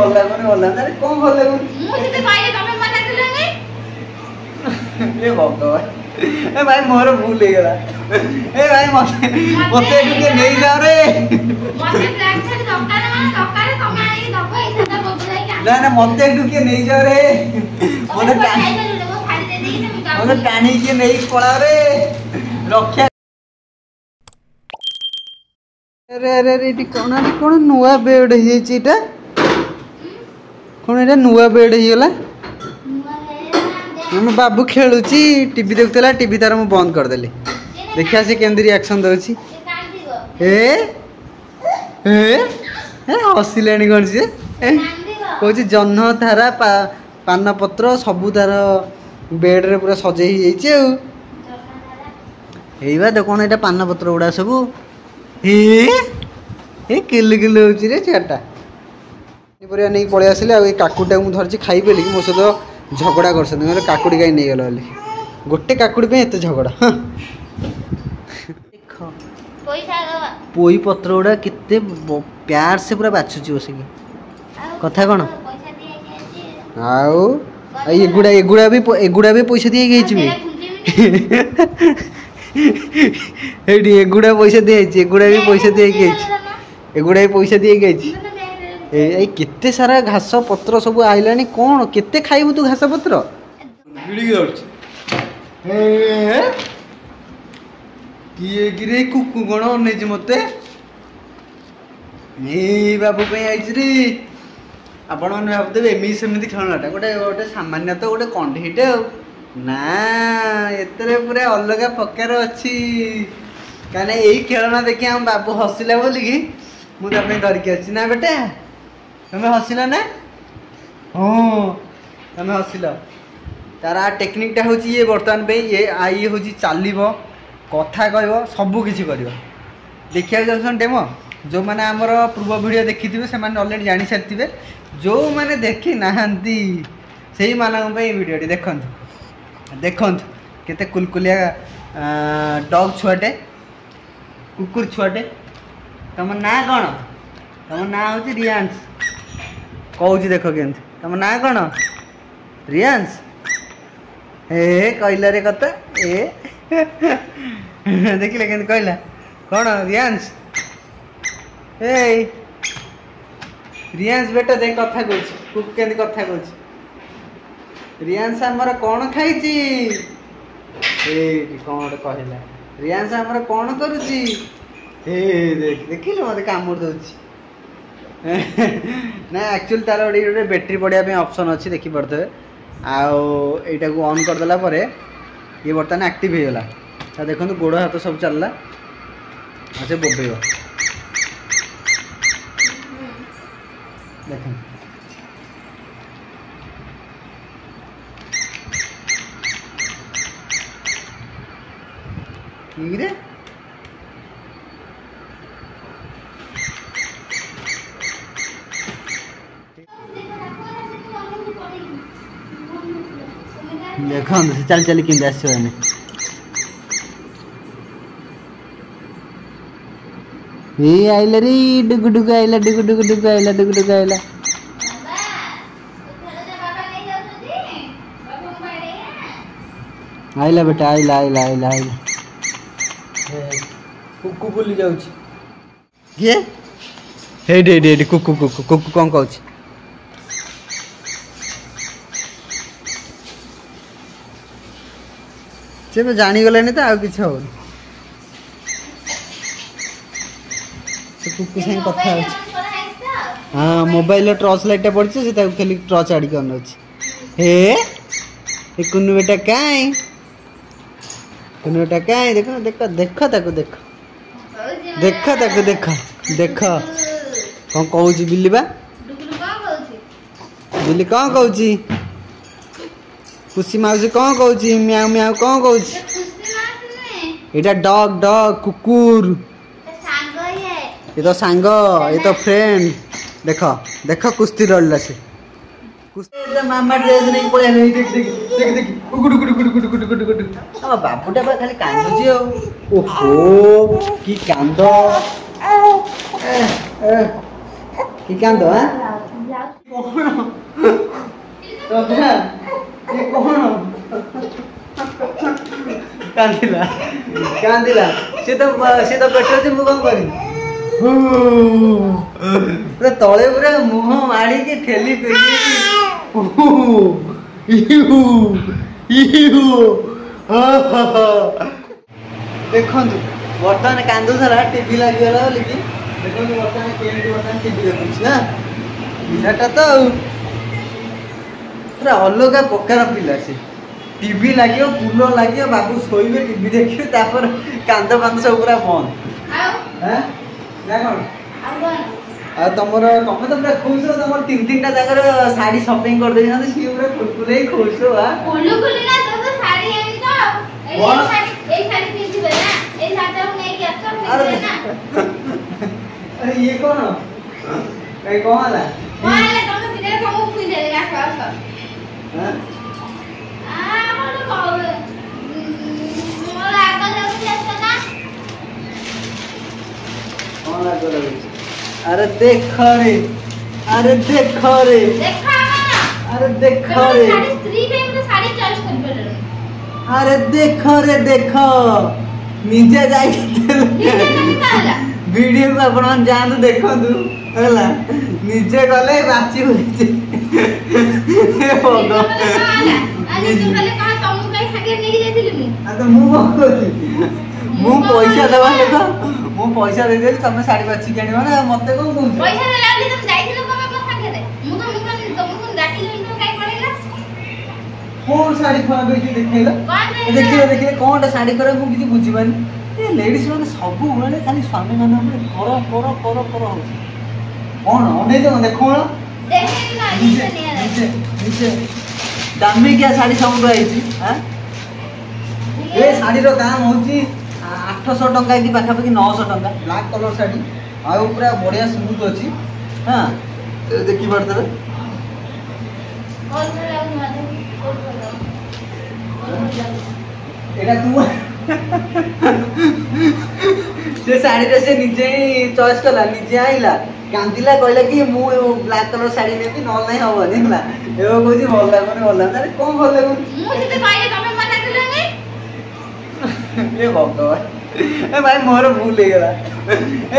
ଭଲ ଲାଗୁନି ଭଲ ଲାଗୁନି ଆରେ କଣ ଭଲ ଲାଗୁନି ମୁଁ ସେତେ କହିଲେ ତମେ ମନା କଲନି ଏ ଭଗବାନ ए भाई मोर भूल ହେଇଗଲା ए भाई मते ଟିକେ ନେଇ ଯାଅ रे मते ब्लैक से दरकार तमे आनी दबो ए सदा बबुलाई के ना ना मते ଟିକେ ନେଇ ଯାଅ रे मोने टाणी के नहीं पड़ा रे रक्षा अरे अरे अरे कौन नुआ बेड है कौन नुआ बेड हो हम बाबू खेलुची टीवी देखुला टीवी तार मु बंद कर देली देखिया से केंद्र रिएक्शन दउची ए ए हसिलेनी कोन से कहूँ जह्न धारा पान पत्र सबू तार बेड रे पूरा सजे ही जाइए देख कौन यहाँ पान पत्र गुड़ा सब किलु किलु हो चेटा पर नहीं पलि आसिले आ काकुटा मुझे धरची खाई पेली मो सहित झगड़ा कर काकुड़ी कहीं नहीं गल गोटे काकुड़ी पे एत झगड़ा पोई पत्र गुड़ा केते प्यार से पूरा बाछुची बसिकी कथा कौन एगुड़ा भी पैसा दिए गई एगुड़ा पैसा दिए एगुड़ा भी पैसा दिए गई एगुड़ा भी पैसा दिए गई केते सारा घास पत्र सब आइलानी कौन केते खाइबु तू घास पत्र किए गिरे कुकु गण अनेज मते बाबू पे आई रे आपण मैंने भावुवे एमि सेमती खेलनाटा गोटे गोटे सामान्य तो गोटे कंढीटे ना एतरे पूरा अलग प्रकार अच्छी कहीं यही खेलना देखिए हम बाबू हसिला बोलिकी मुझे धरिकी अच्छी ना बेटा तुम्हें हसिल ना हाँ तुम्हें हसिल तार टेक्निकटा हूँ ये बर्तमान पे ये आई हूँ चलो कथा कह सबकि कर देखा जाऊँ डेमो जो मैंने आमर पूर्व वीडियो देखी थे से अलरेडी जानी सारी जो मैंने देखी नहांती से वीडियो देखु देखु केते कुलकुलिया डॉग छुआटे कुकुर छुआटे तुम ना कौन तुम ना हूँ रियांस कौच देख के तुम ना कौन रियांस कहला रे कत देखिले के कहला कौन रियांस रियांस बेटा देख कथा कहूँ के कथा कहूँ रियांस आमर कौन खाई कौन कहला रियांस आमर कौन करुची देख मत कामुड़ दौर ना एक्चुअली तार गोटे बैटेरी पड़ापी ऑप्शन अच्छी देखी पारे आईटा को ऑन करदेला ये बर्तमान एक्टिव हो गला देखो गोड़ हाथ सब चलला से बोबेब देख रे देखो चल चल कि आइला रे डुगु डुगु आइला डुगु डुगु डुगु आइला डुगु डुगु आइला आइला बेटा आइला आइला आइला आइला कुकु बोली जाउची ये Heidi Heidi Heidi Kuku Kuku Kuku कौन कहूँ से जानीगलानी तो आउ कि कुकु साथ कथा हाँ मोबाइल टर्च लाइट पड़ी से खाली टर्च आड़क हे कुनु बेटा कहीं कुनु बेटा कहीं देख देख देख ताको देख देख ताको देख देख कौन कहूँ बिल्ली बा बिल्ली कौन कहूँ खुशी माउसी कौन कहूँ म्याऊ म्याऊ कौन कहूँ यहाँ डग डग कुकुर ये तो सांग ये तो फ्रेंड देख देख कुस्ती लड़ला से मामा ड्रेस नहीं पड़े नहीं देख देख देख देख कुकुड़ कुकुड़ कुकुड़ कुकुड़ कुकुड़ कुकुड़ बाबूटा बा खाली कांदुची ओहो की कांद की कांद हां ଶ୍ରଦ୍ଧା ये कौन कांदिला कांदिला से तो पेटर से मुँह करी पूरा तले पूरा मुँह माड़ी के ठेली देखु बर्तमान कांदू सारा टीवी लगिगला बोली देखो बर्तमान केमती बर्तमान टीवी देखुची ना पिलाटा तो पूरा अलग प्रकार पिला से टीवी लगे कूलर लगे बाबू शोबे टीवी देखिए तापर कांद बांध सब पूरा बंद तुम तो पूरा खुश हो तुम तीन तीन टा जगह साड़ी शॉपिंग कर दे सी पूरा खुलखुले खुश हो अरे ये कौन कौन है अरे देख रे अरे देख रे अरे देख रे अरे देख रे देख निजे जाई वीडियो को अपन जान देखंतु हला निजे गले बाची होई ए भगवान मु पैसा देवा लोक मु पैसा दे देली तमे साड़ी बाची के आनिबा ना मते कोन कहू पैसा देला तुम जाइथिलो कमे बस संगे दे मु तो तुमको डाकी लेन तो काई पड़ेला कौन साड़ी खराब होई देखैला देखिए कोनटा साड़ी खराब मु किछि बुझिबानी ए लेडीज माने सब बेले खाली स्वामी माने करो करो करो करो हो कौन ओने तो देखो देखे ना नीचे दामी क्या साड़ी सब आई थी हां ए साड़ी रो दाम होची 800 टंका की पाखापाखि 900 टंका ब्लैक कलर साड़ी आ पूरा बढ़िया स्मूथ अछि हां देखि पड़तले एटा तू से साड़ी रे से निजे चॉइस कला निजे आइला कांदिला कहला कि मु ब्लैक कलर साड़ी नेबी न नहीं हबनी हला एगो कहजी भल लागोनी अरे कोन भल लागोनी मु जते कहले तमे मना करले ए भगवान ए भाई मोर भूल हो गला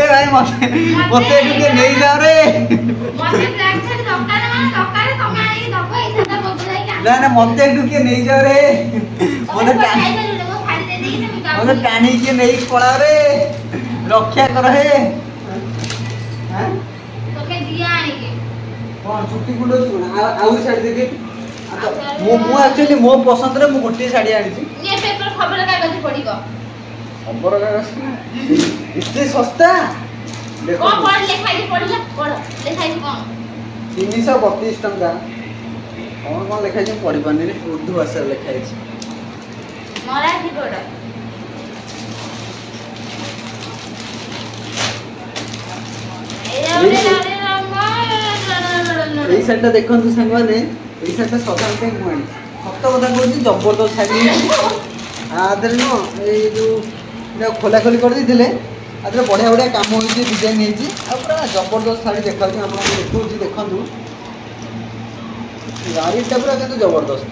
ए भाई मते के नहीं जाओ रे मते ब्लैक साड़ी दरकार तमे आई दबो इसा बबलाई का ना मते के नहीं जाओ रे मते टाणी के नहीं पड़ा रे रक्षा कर हे हां तो के दिया आनी के कौन छुट्टी गुंडो सुना आउ साड़ी देखे मो एक्चुअली मो पसंद रे मो गोटी साड़ी आनी छी ये पेपर खबर कागज पड़ीगो खबर कागज इतने सस्ता देखो कौन पढ़ लिखाई पढ़ला पढ़ लिखाई कौन 332 टंका कौन कौन लिखाई छी पढ़ी पानी रे उर्दू भाषा लिखाई छी मराठी पढ़ এই শাড়িটা দেখন্তু সাংবানে এই শাড়িটা সদান पे মু আনি সত্য কথা কইছি জবরদস্ত শাড়ি আদরে নো এই जो খোলা খোলি করে দিলে আদরে বড়িয়া বড়িয়া কাম হইছে ডিজাইন হইছে আর পুরা জবরদস্ত শাড়ি দেখাউছি আপনারা দেখুছি দেখন্তু গাড়িটা পুরা কিন্তু জবরদস্ত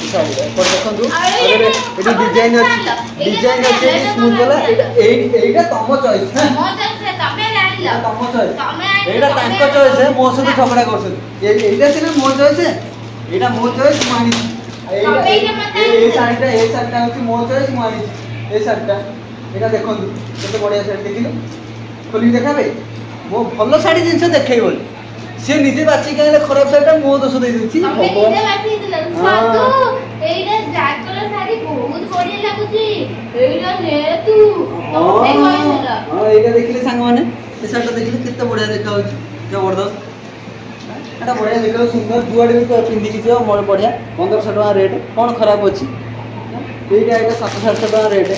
এই শাড়িটা পর দেখন্তু আদরে এটি ডিজাইন আছে স্মুথ वाला এইটা তম চয়েস হ্যাঁ মো চয়েস তমে লাইলা তম চয়েস তমে এইটা তাঙ্ক চয়েস মো সব ঝগড়া করছন এইটা সিনা মো চয়েস এইটা মো চয়েস মানি এই শাড়িটা হচ্ছে মো চয়েস মানি এই শাড়িটা এটা দেখন্তু কত বড়িয়া শাড়ি দেখিলে খোলি দেখাবে মো ভালো শাড়ি জিনিস দেখাই বল সে নিজে বাছি গাইলে খারাপ শাড়িটা মো দোষ দেই দিছি ভগবান নিজে বাছি দিল সাধু এইটা ব্ল্যাক কলর শাড়ি বহুত বড়িয়া লাগুছি এইটা নে তু তমে কইলা हां এইটা দেখিলে সাঙ্গ মানে এই শাড়িটা দেখিলে কত বড়িয়া দেখা হচ্ছে জবরদস্ত এটা বড়িয়া দেখাও সুন্দর দুয়াড়ে भी पिंदी की जो मोर बढ़िया 1500 टका रेट कौन खराब अछि एटा 700 टका रेट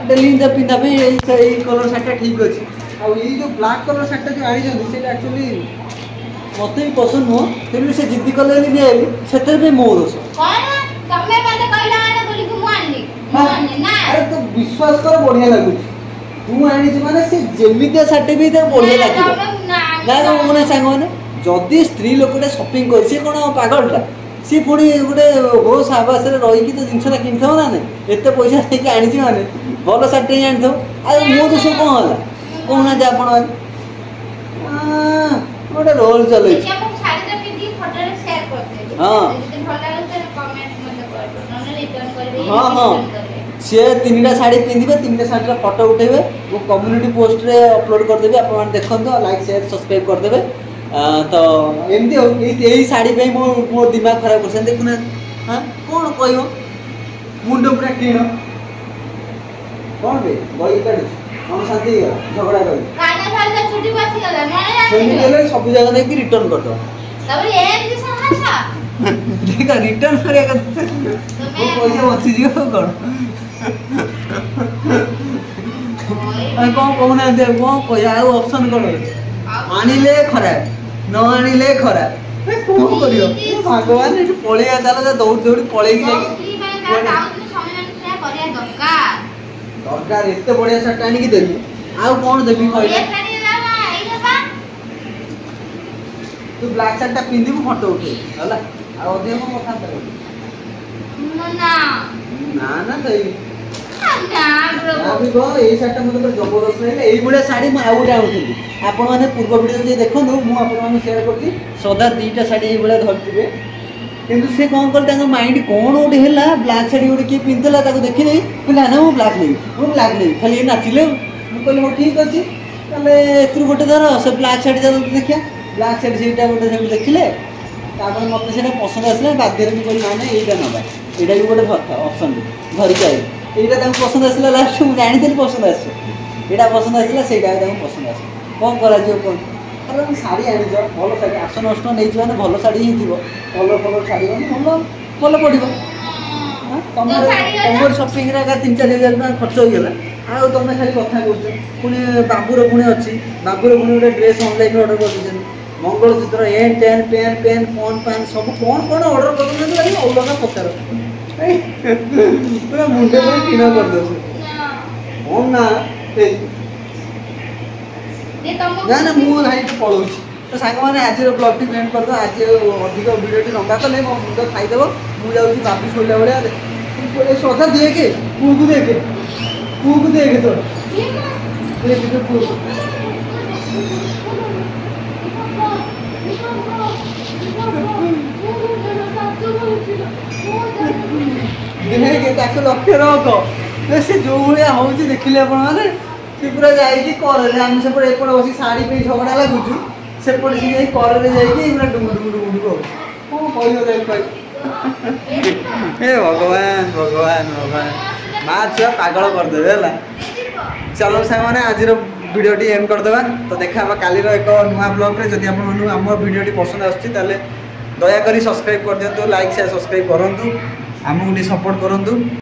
डेली जे पिंदा पे এই कलर শাড়িটা ঠিক আছে আর এই जो ब्लैक कलर শাড়িটা जो आनी जंदी सेटा एक्चुअली मते भी पसंद हो फिर भी से जिद्दी कले नहीं आइली सेते पे मोर दोष कौन तमे मते कहला आने बोली कि मु आनली ना अरे तो विश्वास कर बढ़िया लागु तू आनी छ माने से जेमितिया शार्ट भी तो बढ़िया लागिबो ना ना मने सांग माने जदि स्त्री लोकटे सपिंग कर सी कौन पागलटा सी पुणी गोटे होश आवास रही तो जिनसा कि ना ना एत पैसा देखे आनी मैंने भल शार्टे ही आनी थो मो दोष कौन है कहना आप गोटे रोल चल हाँ हाँ सी 3टा शाढ़ी पिंधे 3टा शाढ़ी फोटो उठेबे वो कम्युनिटी पोस्ट रे अपलोड करदेवी आप देखो लाइक शेयर सब्सक्राइब करदेवे तो एमती यही शाढ़ी पे मो दिमाग खराब कर देखुना हाँ कौन कह मुंड पूरा टीण कौन बे बही काटू मन शांति झगड़ा कर सब जगह नहीं रिटर्न कर दो देख रिटर्न करिया पैसा बची जीव कौन कौन कहना कौन कह ऑप्शन कौन आनिले खराब न आनिले खराब कौन कर भगवान ये पलैया चल दौड़ दौड़ी पलैक दरकार एत बढ़िया शार्ट आनिक देवी आउ कौन देवी कहले तू ब्लैक शार्ट पिंधि फोटो उठे है अधिक कौन कथा ना ना देवी शार्टा मतलब जबरदस्त लगे ये शाढ़ी मुझे आउ गए आनी आपण मैंने पूर्व भिडियो देखो मुझे सेयार कर सदा 2टा शाढ़ी ये धरते किंतु से कौन कल माइंड कौन गोटे है ब्लैक शाढ़ी गोटे किए पिंधला देखी नहीं कहला ना मुझे ब्लैक नहीं खाली नाचिले मुझे हाँ ठीक अच्छे ए गोटे धर से ब्लैक शाढ़ी देखिए ब्लैक शाढ़ी से गोटे देखिले मत से पसंद आसला बाध्य मुझे ना ना यहाँ ना यहाँ भी गोटे धरता ऑप्शन धरिक आई यहाँ पसंद आसला लास्ट मुझे जानी पसंद आस यहाँ पसंद आसला से पसंद आस कौन कर अरे शाढ़ी आनी भल शाढ़ी 800-900 नहीं मैंने भल शाढ़ी ही कलर कलर शाढ़ी भल भल पड़ो तुम सपिंग 3-4 हज़ार खर्च हो गला आउ तुम खाली कथा कौच पुणी बाबूर पुणी अच्छी बाबूर पुणी गोटे ड्रेस ऑनलाइन ऑर्डर कर मंगलसूत्र एन टेन पेन पेन फोन पान सब कौन कौन ऑर्डर कर अलग प्रकार पूरा मुंडे पूरा टीण कर दे कौन ना ना ना मुझे भाई पलाऊँ तो सांग मैंने आज ब्लॉग टी एंड कर दो आज अधिक वीडियो लंबा कले मो मुंड खाईदेव मुझे बापी शोला भाया श्रद्धा देखे पुआ को देखे तो देख पुआ लक्ष्य रख से जो भाया हूँ देखिले आप पूरा जाइए कर आम से बस शाढ़ी पे झगड़ा लगुचु सेपटे से कर पूरा डुंगु कौन कह भगवान भगवान भगवान माँ छुआ पागल करदे है चलो साग मैंने आज वीडियो एंड करदे तो देखा काली एक नुआ ब्लॉग रे जदि आम वीडियो पसंद आसुच्छी दयाकोरी सब्सक्राइब कर दिंतु लाइक शेयर सब्सक्राइब करूँ आमको सपोर्ट करूँ।